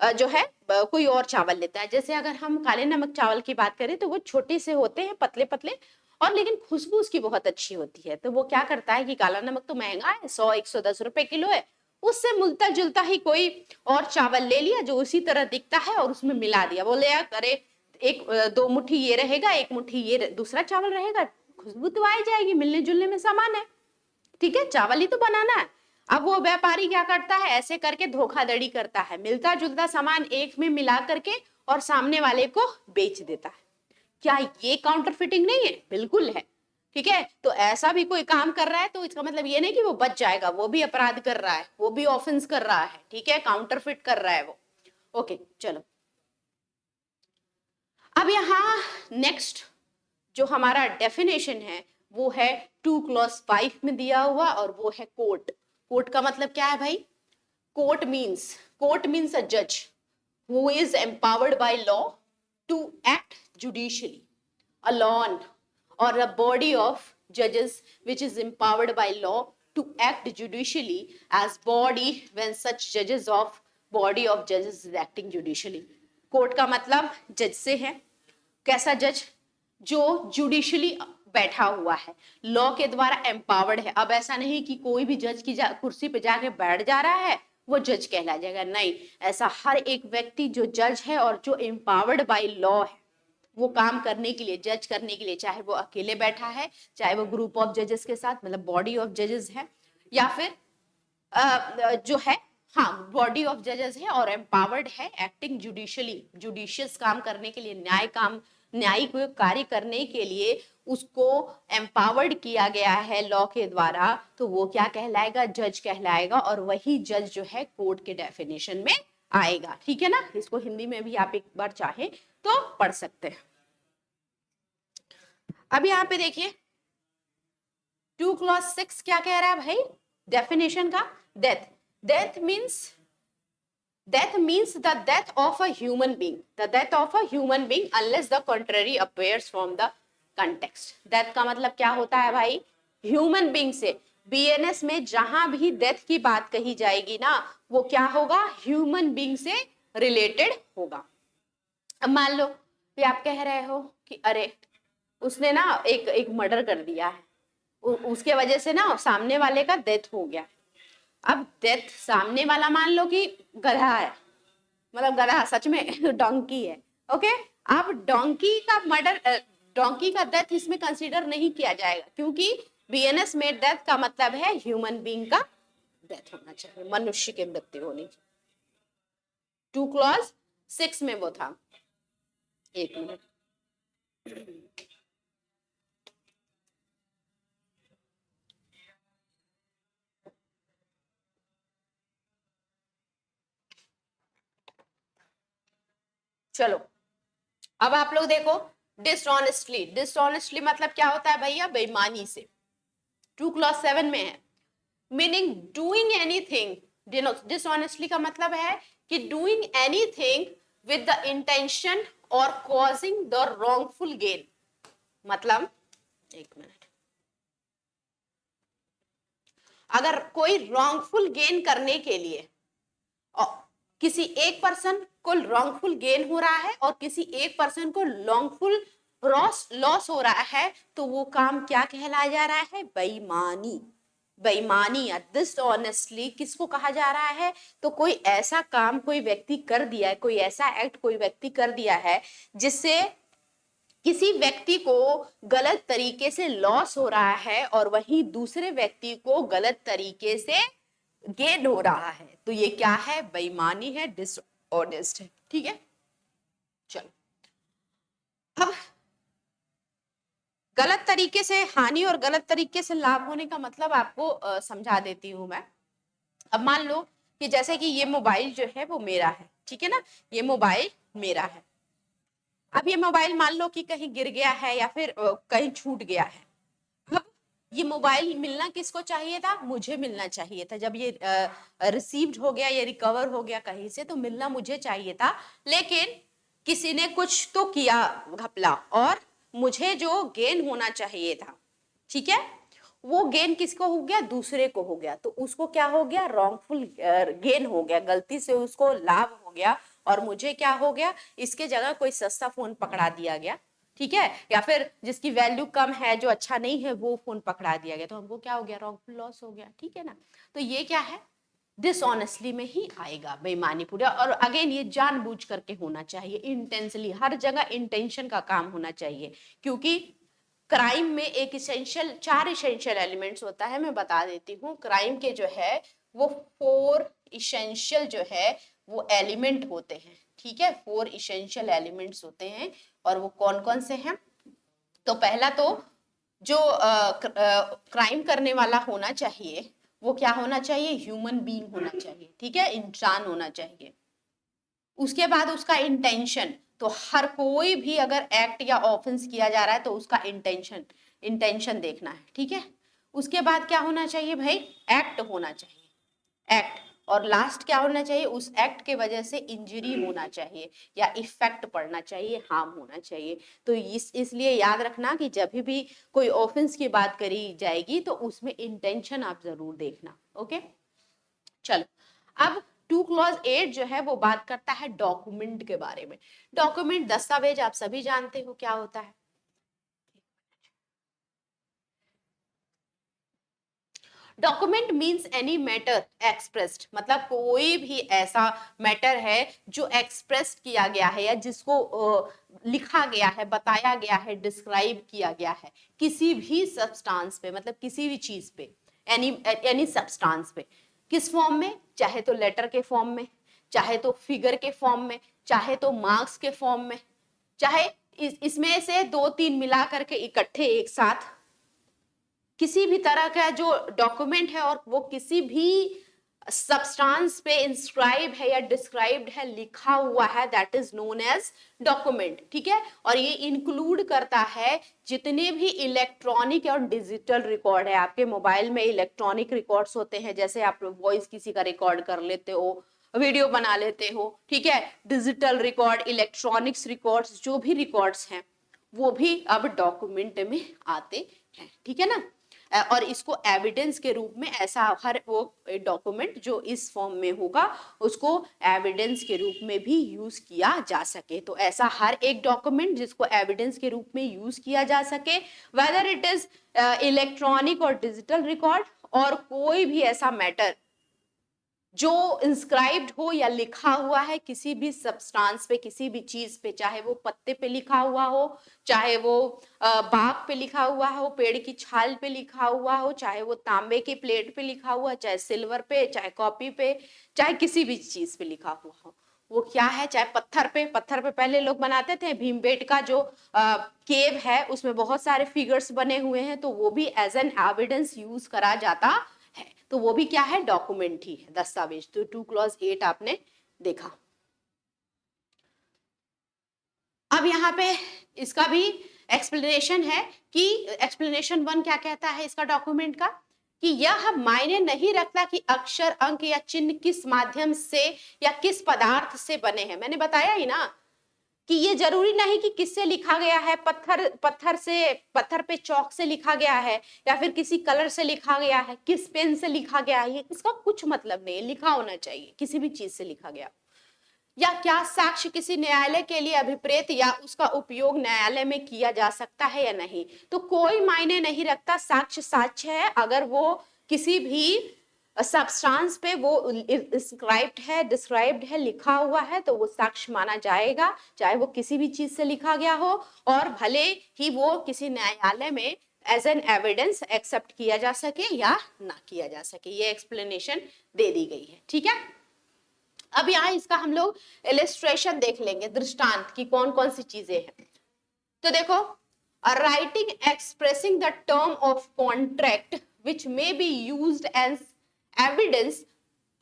जो है कोई और चावल लेता है। जैसे अगर हम काले नमक चावल की बात करें तो वो छोटे से होते हैं, पतले पतले, और लेकिन खुशबू उसकी बहुत अच्छी होती है। तो वो क्या करता है कि काला नमक तो महंगा है, 100-110 रुपए किलो है, उससे मिलता जुलता ही कोई और चावल ले लिया जो उसी तरह दिखता है और उसमें मिला दिया। बोले यार अरे एक 2 मुट्ठी ये रहेगा, 1 मुट्ठी ये दूसरा चावल रहेगा, खुशबू तो आ जाएगी, मिलने जुलने में सामान है, ठीक है, चावल ही तो बनाना है। अब वो व्यापारी क्या करता है, ऐसे करके धोखाधड़ी करता है, मिलता जुलता सामान एक में मिला करके और सामने वाले को बेच देता है। क्या ये काउंटरफिटिंग नहीं है? बिल्कुल है, ठीक है। तो ऐसा भी कोई काम कर रहा है तो इसका मतलब ये नहीं कि वो बच जाएगा, वो भी अपराध कर रहा है, वो भी ऑफेंस कर रहा है, ठीक है, काउंटरफिट कर रहा है वो, ओके। चलो अब यहाँ नेक्स्ट जो हमारा डेफिनेशन है वो है 2 क्लॉज 5 में दिया हुआ, और वो है कोर्ट। कोर्ट का मतलब क्या है भाई? कोर्ट मीन्स अ जज who is empowered by law to act judicially alone, or a body of judges which is empowered by law to act judicially as body when such judges of body of judges is acting judicially। Court का मतलब जज से है। कैसा जज? जो judicially बैठा हुआ है, लॉ के द्वारा एम्पावर्ड है। अब ऐसा नहीं कि कोई भी जज की कुर्सी पे जाके बैठ जा रहा है वो जज कहला जाएगा, नहीं, ऐसा हर एक व्यक्ति जो जज है और जो एम्पावर्ड बाय लॉ है वो काम करने के लिए, जज करने के लिए, चाहे वो अकेले बैठा है, चाहे वो ग्रुप ऑफ जजेस के साथ, मतलब बॉडी ऑफ जजेस है, या फिर जो है, हाँ, बॉडी ऑफ जजेस है और एम्पावर्ड है एक्टिंग जुडिशियली, जुडिशियस काम करने के लिए, न्यायिक कार्य करने के लिए उसको एम्पावर्ड किया गया है लॉ के द्वारा, तो वो क्या कहलाएगा? जज कहलाएगा। और वही जज जो है कोर्ट के डेफिनेशन में आएगा, ठीक है ना। इसको हिंदी में भी आप एक बार चाहे तो पढ़ सकते हैं। अब यहाँ पे देखिए 2 क्लॉज 6 क्या कह रहा है भाई डेफिनेशन का? death means the death of a human being unless the contrary appears from the context। death का मतलब क्या होता है भाई? ह्यूमन बीइंग से, बीएनएस में जहां भी डेथ की बात कही जाएगी ना, वो क्या होगा? ह्यूमन बीइंग से रिलेटेड होगा। अब मान लो कि आप कह रहे हो कि अरे उसने ना एक एक मर्डर कर दिया है, उसके वजह से ना सामने वाले का डेथ हो गया। अब डेथ सामने वाला मान लो कि गधा है, मतलब गधा सच में डोंकी है, ओके। अब डोंकी का मर्डर, डोंकी का डेथ इसमें कंसीडर नहीं किया जाएगा, क्योंकि बीएनएस में डेथ का मतलब है ह्यूमन बीइंग का डेथ होना चाहिए, मनुष्य की मृत्यु होनी चाहिए। 2 क्लॉज 6 में वो था। एक मिनट, चलो अब आप लोग देखो, डिसऑनेस्टली, डिसऑनेस्टली मतलब क्या होता है भैया, बेईमानी से। 2 क्लॉज 7 में है, मीनिंग डूइंग एनीथिंग। डिसऑनेस्टली का मतलब है कि doing anything with the intention और कॉजिंग द रॉन्गफुल गेन। मतलब, एक मिनट, अगर कोई रॉन्गफुल गेन करने के लिए और किसी एक पर्सन को रॉन्गफुल गेन हो रहा है और किसी एक पर्सन को रॉन्गफुल लॉस हो रहा है, तो वो काम क्या कहलाया जा रहा है, बेईमानी। बेईमानी या डिसऑनेस्टली किसको कहा जा रहा है, तो कोई ऐसा काम कोई व्यक्ति कर दिया है, कोई ऐसा एक्ट कोई व्यक्ति कर दिया है जिससे किसी व्यक्ति को गलत तरीके से लॉस हो रहा है और वहीं दूसरे व्यक्ति को गलत तरीके से गेन हो रहा है, तो ये क्या है, बेईमानी है, डिसऑनेस्ट है। ठीक है, चलो अब गलत तरीके से हानि और गलत तरीके से लाभ होने का मतलब आपको समझा देती हूं मैं। अब मान लो कि जैसे कि ये मोबाइल जो है वो मेरा है, ठीक है ना, ये मोबाइल मेरा है। अब ये मोबाइल मान लो कि कहीं गिर गया है या फिर कहीं छूट गया है। अब ये मोबाइल मिलना किसको चाहिए था, मुझे मिलना चाहिए था। जब ये रिसीव्ड हो गया, ये रिकवर हो गया कहीं से, तो मिलना मुझे चाहिए था। लेकिन किसी ने कुछ तो किया घपला और मुझे जो गेन होना चाहिए था, ठीक है, वो गेन किसको हो गया, दूसरे को हो गया। तो उसको क्या हो गया, रॉन्गफुल गेन हो गया, गलती से उसको लाभ हो गया और मुझे क्या हो गया, इसके जगह कोई सस्ता फोन पकड़ा दिया गया, ठीक है, या फिर जिसकी वैल्यू कम है, जो अच्छा नहीं है, वो फोन पकड़ा दिया गया, तो हमको क्या हो गया, रॉन्गफुल लॉस हो गया। ठीक है ना, तो ये क्या है, डिसऑनेस्टली में ही आएगा, बेईमानी पूरा। और अगेन ये जानबूझ करके होना चाहिए, इंटेंशनली, हर जगह इंटेंशन का काम होना चाहिए, क्योंकि क्राइम में एक इसेंशियल, 4 इसेंशियल एलिमेंट्स होता है, मैं बता देती हूँ। क्राइम के जो है वो 4 इसेंशियल जो है वो एलिमेंट होते हैं, ठीक है, 4 इसेंशियल एलिमेंट्स होते हैं। और वो कौन कौन से हैं, तो पहला तो जो क्राइम करने वाला होना चाहिए वो क्या होना चाहिए, ह्यूमन बीइंग होना चाहिए, ठीक है, इंसान होना चाहिए। उसके बाद उसका इंटेंशन, तो हर कोई भी अगर एक्ट या ऑफेंस किया जा रहा है तो उसका इंटेंशन, इंटेंशन देखना है, ठीक है। उसके बाद क्या होना चाहिए भाई, एक्ट होना चाहिए, एक्ट। और लास्ट क्या होना चाहिए, उस एक्ट के वजह से इंजरी होना चाहिए या इफेक्ट पड़ना चाहिए, हार्म होना चाहिए। तो इसलिए याद रखना कि जब भी कोई ऑफेंस की बात करी जाएगी तो उसमें इंटेंशन आप जरूर देखना, ओके। चलो अब 2 क्लॉज 8 जो है वो बात करता है डॉक्यूमेंट के बारे में। डॉक्यूमेंट, दस्तावेज, आप सभी जानते हो क्या होता है। Document means any matter expressed, मतलब कोई भी ऐसा मैटर है जो एक्सप्रेस किया गया है या जिसको लिखा गया है, बताया गया है, डिस्क्राइब किया गया है किसी भी सब्सटेंस पे, मतलब किसी भी चीज पे, एनी एनी सब्सटेंस पे। किस फॉर्म में, चाहे तो लेटर के फॉर्म में, चाहे तो फिगर के फॉर्म में, चाहे तो मार्क्स के फॉर्म में, चाहे इसमें से 2-3 मिला करके इकट्ठे एक साथ, किसी भी तरह का जो डॉक्यूमेंट है और वो किसी भी सब्सटेंस पे इंस्क्राइब है या डिस्क्राइब्ड है, लिखा हुआ है, that is known as document, ठीक है। और ये इंक्लूड करता है जितने भी इलेक्ट्रॉनिक और डिजिटल रिकॉर्ड है। आपके मोबाइल में इलेक्ट्रॉनिक रिकॉर्ड्स होते हैं, जैसे आप वॉइस किसी का रिकॉर्ड कर लेते हो, वीडियो बना लेते हो, ठीक है, डिजिटल रिकॉर्ड, इलेक्ट्रॉनिक्स रिकॉर्ड्स, जो भी रिकॉर्ड्स हैं वो भी अब डॉक्यूमेंट में आते हैं, ठीक है ना। और इसको एविडेंस के रूप में ऐसा हर वो डॉक्यूमेंट जो इस फॉर्म में होगा उसको एविडेंस के रूप में भी यूज किया जा सके। तो ऐसा हर एक डॉक्यूमेंट जिसको एविडेंस के रूप में यूज किया जा सके, वेदर इट इज इलेक्ट्रॉनिक और डिजिटल रिकॉर्ड, और कोई भी ऐसा मैटर जो इंस्क्राइब्ड हो या लिखा हुआ है किसी भी सब्सटेंस पे, किसी भी चीज पे, चाहे वो पत्ते पे लिखा हुआ हो, चाहे वो बाग पे लिखा हुआ हो, पेड़ की छाल पे लिखा हुआ हो, चाहे वो तांबे की प्लेट पे लिखा हुआ, चाहे सिल्वर पे, चाहे कॉपी पे, चाहे किसी भी चीज पे लिखा हुआ हो, वो क्या है, चाहे पत्थर पे पहले लोग बनाते थे। भीमबेटका जो केव है उसमें बहुत सारे फिगर्स बने हुए हैं, तो वो भी एज एन एविडेंस यूज करा जाता है, तो वो भी क्या है, डॉक्यूमेंट ही है, दस्तावेज। तो 2 क्लॉज 8 आपने देखा। अब यहाँ पे इसका भी एक्सप्लेनेशन है कि एक्सप्लेनेशन 1 क्या कहता है इसका डॉक्यूमेंट का, कि यह मायने नहीं रखता कि अक्षर, अंक या चिन्ह किस माध्यम से या किस पदार्थ से बने हैं। मैंने बताया ही ना कि ये जरूरी नहीं कि किससे लिखा गया है, पत्थर पे चौक से लिखा गया है या फिर किसी कलर से लिखा गया है, किस पेन से लिखा गया है, इसका कुछ मतलब नहीं, लिखा होना चाहिए किसी भी चीज से लिखा गया। या क्या साक्ष्य किसी न्यायालय के लिए अभिप्रेत या उसका उपयोग न्यायालय में किया जा सकता है या नहीं, तो कोई मायने नहीं रखता, साक्ष्य है, अगर वो किसी भी सब्सटेंस पे वो डिस्क्राइब्ड है, लिखा हुआ है, तो वो साक्ष्य माना जाएगा, चाहे वो किसी भी चीज से लिखा गया हो, और भले ही वो किसी न्यायालय में एज एन एविडेंस एक्सेप्ट किया जा सके या ना किया जा सके। ये एक्सप्लेनेशन दे दी गई है, ठीक है। अब यहाँ इसका हम लोग इलिस्ट्रेशन देख लेंगे, दृष्टांत की कौन कौन सी चीजें हैं। तो देखो, writing expressing the term of contract which may be used as evidence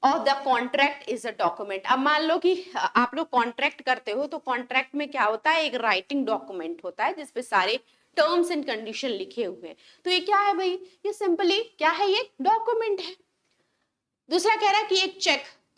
of the contract is a document. अब मान लो कि आप लोग कॉन्ट्रैक्ट करते हो, तो कॉन्ट्रैक्ट में क्या होता है, एक राइटिंग डॉक्यूमेंट होता है जिसपे सारे टर्म्स एंड कंडीशन लिखे हुए हैं। तो ये क्या है भाई, ये सिंपली क्या है, ये डॉक्यूमेंट है। दूसरा कह रहा है कि एक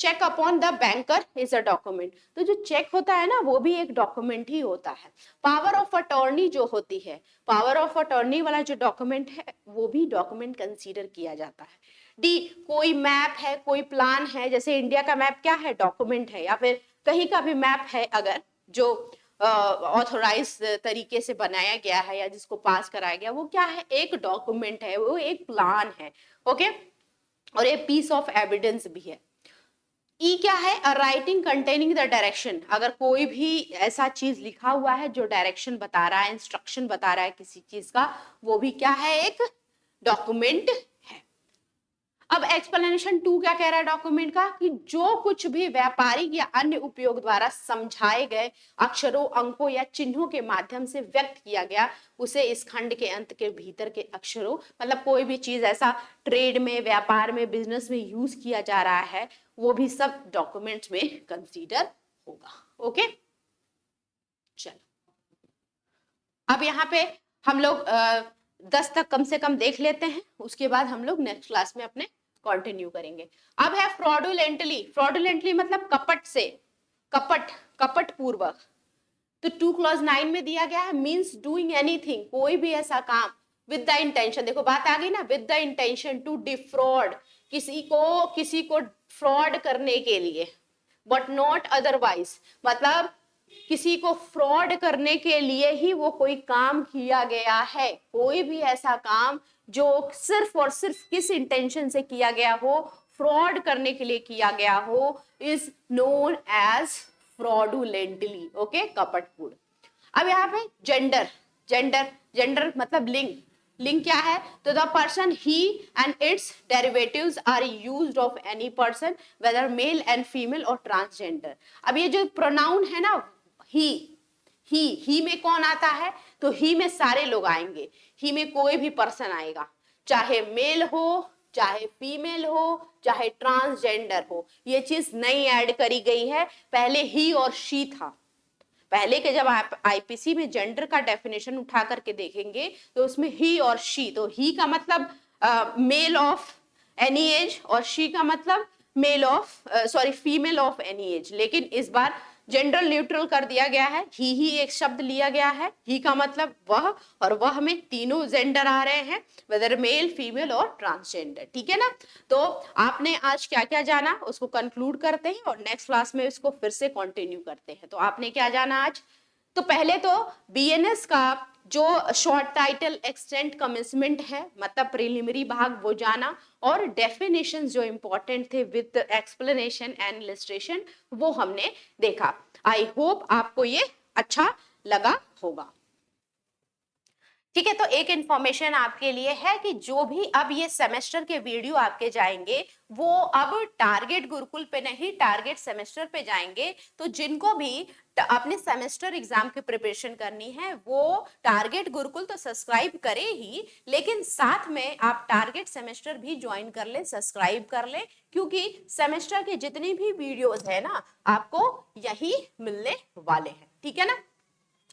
cheque upon the banker is a document. तो जो चेक होता है ना, वो भी एक डॉक्यूमेंट ही होता है। पावर ऑफ अटॉर्नी जो होती है, पावर ऑफ अटॉर्नी वाला जो डॉक्यूमेंट है, वो भी डॉक्यूमेंट कंसीडर किया जाता है। डी, कोई मैप है, कोई प्लान है, जैसे इंडिया का मैप क्या है, डॉक्यूमेंट है, या फिर कहीं का भी मैप है अगर जो ऑथोराइज तरीके से बनाया गया है या जिसको पास कराया गया, वो क्या है, एक डॉक्यूमेंट है, वो एक प्लान है, ओके, और एक पीस ऑफ एविडेंस भी है। ई क्या है, a writing containing the direction, अगर कोई भी ऐसा चीज लिखा हुआ है जो डायरेक्शन बता रहा है, इंस्ट्रक्शन बता रहा है किसी चीज का, वो भी क्या है, एक डॉक्यूमेंट है। अब एक्सप्लेनेशन 2 क्या कह रहा है डॉक्यूमेंट का, कि जो कुछ भी व्यापारिक या अन्य उपयोग द्वारा समझाए गए अक्षरों, अंकों या चिन्हों के माध्यम से व्यक्त किया गया, उसे इस खंड के अंत के भीतर के अक्षरों, मतलब कोई भी चीज ऐसा ट्रेड में, व्यापार में, बिजनेस में यूज किया जा रहा है, वो भी सब डॉक्यूमेंट्स में कंसीडर होगा, ओके। चलो, अब यहाँ पे हम लोग 10 तक कम से कम देख लेते हैं, उसके बाद हम लोग नेक्स्ट क्लास में अपने कंटिन्यू करेंगे। अब है फ्रॉडुलेंटली, फ्रॉडुलेंटली मतलब कपट से, कपट पूर्वक। तो 2 क्लॉज 9 में दिया गया है, मीन्स डूइंग एनीथिंग, कोई भी ऐसा काम विद द इंटेंशन, देखो बात आ गई ना, with the intention to defraud, किसी को फ्रॉड करने के लिए, बट नॉट अदरवाइज, मतलब किसी को फ्रॉड करने के लिए ही वो कोई काम किया गया है। कोई भी ऐसा काम जो सिर्फ और सिर्फ किस इंटेंशन से किया गया हो, फ्रॉड करने के लिए किया गया हो, is known as fraudulently, okay, कपटपूर्ण। अब यहाँ पे जेंडर मतलब लिंग क्या है, तो the person he and its derivatives are used of any person whether male and female और ट्रांसजेंडर। अब ये जो प्रोनाउन है ना, ही में कौन आता है, तो ही में सारे लोग आएंगे, ही में कोई भी पर्सन आएगा, चाहे मेल हो, चाहे फीमेल हो, चाहे ट्रांसजेंडर हो। ये चीज नई ऐड करी गई है, पहले ही और शी था। पहले के जब आप आईपीसी में जेंडर का डेफिनेशन उठा करके देखेंगे तो उसमें ही और शी, तो ही का मतलब मेल ऑफ एनी एज और शी का मतलब male of female of any age. लेकिन इस बार जेंडर न्यूट्रल कर दिया गया है, ही एक शब्द लिया गया है, ही का मतलब वह, और वह में तीनों जेंडर आ रहे हैं, वेदर मेल फीमेल और ट्रांसजेंडर, ठीक है ना। तो आपने आज क्या क्या जाना उसको कंक्लूड करते हैं और नेक्स्ट क्लास में इसको फिर से कंटिन्यू करते हैं। तो आपने क्या जाना आज, तो पहले तो बीएनएस का जो शॉर्ट टाइटल एक्सटेंट कमिटमेंट है मतलब प्रीलिमिनरी भाग वो जाना, और डेफिनेशन जो इंपॉर्टेंट थे विद एक्सप्लेनेशन एंड इलस्ट्रेशन वो हमने देखा। आई होप आपको ये अच्छा लगा होगा। ठीक है, तो एक इंफॉर्मेशन आपके लिए है कि जो भी अब ये सेमेस्टर के वीडियो आपके जाएंगे वो अब टारगेट गुरुकुल पे नहीं टारगेट सेमेस्टर पे जाएंगे। तो जिनको भी अपने सेमेस्टर एग्जाम की प्रिपरेशन करनी है वो टारगेट गुरुकुल तो सब्सक्राइब करे ही, लेकिन साथ में आप टारगेट सेमेस्टर भी ज्वाइन कर ले, सब्सक्राइब कर ले, क्योंकि सेमेस्टर के जितने भी वीडियोस है ना आपको यही मिलने वाले हैं, ठीक है ना।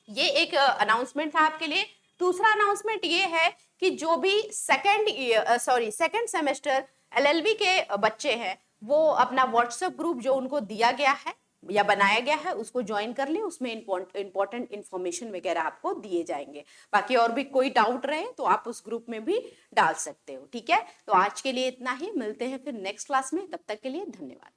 ये एक अनाउंसमेंट था आपके लिए। दूसरा अनाउंसमेंट ये है कि जो भी सेकंड सेमेस्टर एलएलबी के बच्चे हैं वो अपना व्हाट्सएप ग्रुप जो उनको दिया गया है या बनाया गया है उसको ज्वाइन कर ले, उसमें इंपॉर्टेंट इंफॉर्मेशन वगैरह आपको दिए जाएंगे। बाकी और भी कोई डाउट रहे तो आप उस ग्रुप में भी डाल सकते हो, ठीक है। तो आज के लिए इतना ही, मिलते हैं फिर नेक्स्ट क्लास में, तब तक के लिए धन्यवाद।